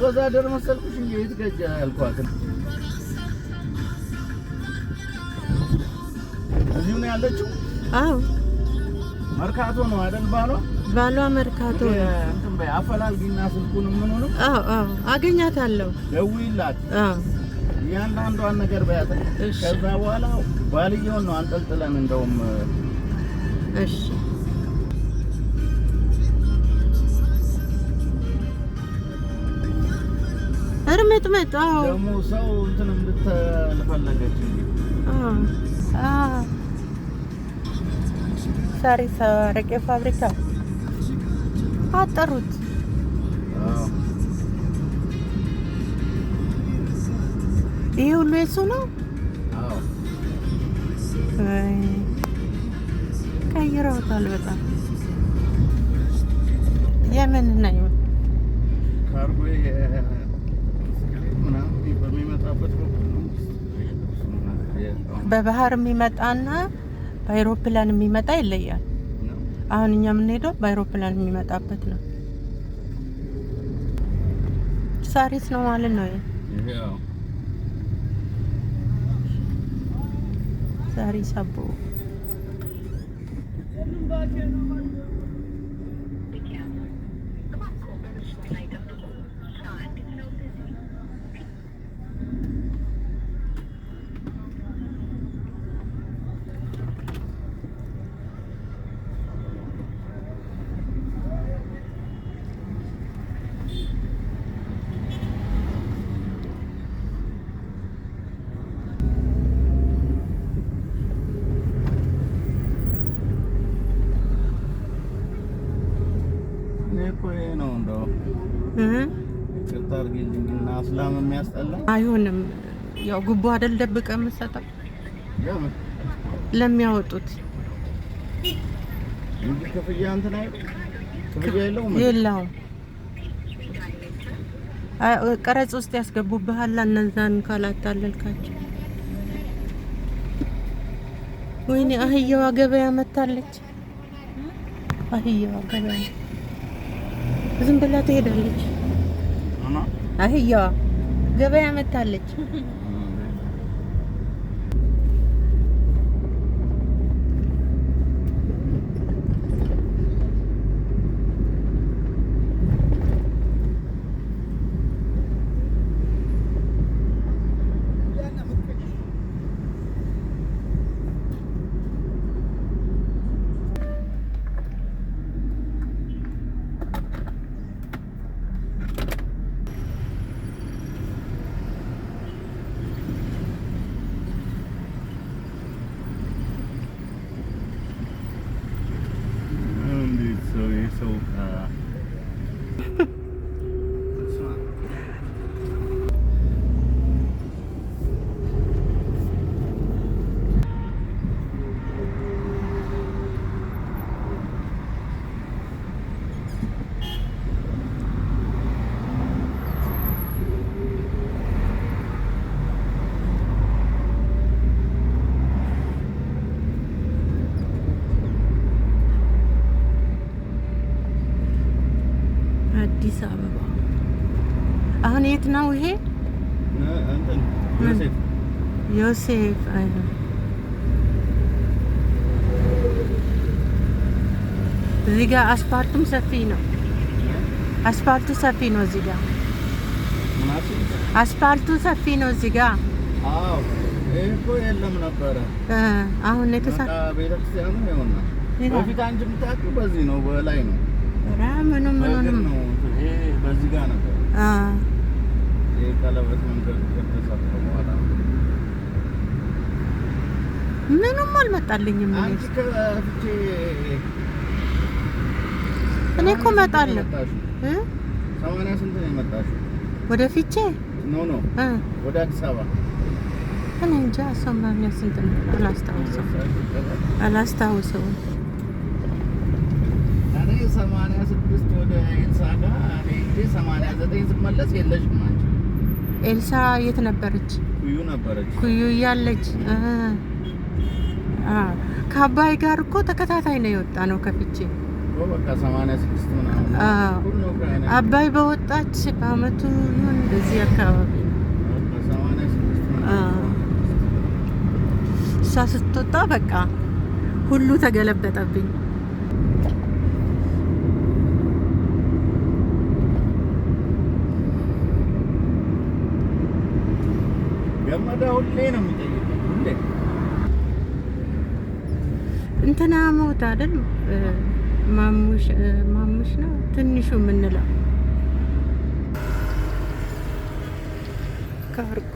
ወዛደር መሰልኩሽ እንጂ የትገጃ ያልኳት እዚሁ ነው ያለችው። አዎ መርካቶ ነው አይደል? ባሏ መርካቶ እንትን በይ አፈላልጊና ስልኩን ምን ሆነ? አዎ አገኛታለሁ። ደውይላት። እያንዳንዷን ነገር በያት። ከዛ በኋላ ባልየውን ነው አንጠልጥለን እንደውም እሺ እርምጥምጥ ደግሞ ሰው እንትን እንድትፈልገች እንጂ ሳሪስ አረቄ ፋብሪካ አጠሩት። ይሄ ሁሉ የሱ ነው። ቀይረውታል በጣም የምን ነው ካርጎ በሚመጣበት በባህር የሚመጣና በአይሮፕላን የሚመጣ ይለያል። አሁን እኛ የምንሄደው በአይሮፕላን የሚመጣበት ነው። ሳሪስ ነው ማለት ነው። ይሄው ሳሪስ አቦ ነው እንደው ከታርጊልኝና እስላም የሚያስጠላ አይሆንም። ያው ጉቦ አይደል ደብቀ የምትሰጠው ለሚያወጡት እንጂ ክፍያ እንትን አይደል? ክፍያ የለውም። ቀረጽ ውስጥ ያስገቡብሃል እነዛን ካላታለልካቸው። ወይኔ አህያዋ ገበያ መታለች። አህያዋ ገበያ ዝም ብላ ትሄዳለች። አህያዋ ገበያ መታለች። አዲስ አበባ አሁን የት ነው ይሄ? ዮሴፍ እዚህ ጋር አስፓልቱም ሰፊ ነው። አስፓልቱ ሰፊ ነው እዚህ ጋር። አስፓልቱ ሰፊ ነው እዚህ ጋር። አዎ እኮ የለም ነበረ። አሁን የተሰራ ቤተክርስቲያኑ ይሆና በፊት አንቺ የምታውቂው በዚህ ነው፣ በላይ ነው። ምንም ይሄ በዚህ ጋር ነበር። ይሄ ቀለበት መንገድ ከተሰራ በኋላ ምንም አልመጣልኝም። አንቺ ከፍቼ እኔ እኮ እመጣለሁ። 80 ስንት ነው የመጣሽው? ወደ ፊቼ ኖ ወደ አዲስ አበባ እኔ እንጃ። 80 ስንት ነው አላስታውሰውም። እኔ 86 ወደ ኤልሳ ጋር እኔ 89 ስመለስ የለሽም አንቺ። ኤልሳ የት ነበረች? ኩዩ ነበረች። ኩዩ እያለች ከአባይ ጋር እኮ ተከታታይ ነው የወጣ ነው ከፍቼ በቃ 86 ምናምን ሁሉ ከአይነ አባይ በወጣች በአመቱ ይሁን እንደዚህ አካባቢ 86 ምናምን እሷ ስትወጣ በቃ ሁሉ ተገለበጠብኝ። ገመዳ ሁሌ ነው የሚጠይቀኝ ሁሌ እንትና ሞት አይደል ማሙሽ ነው ትንሹ የምንለው ካርጎ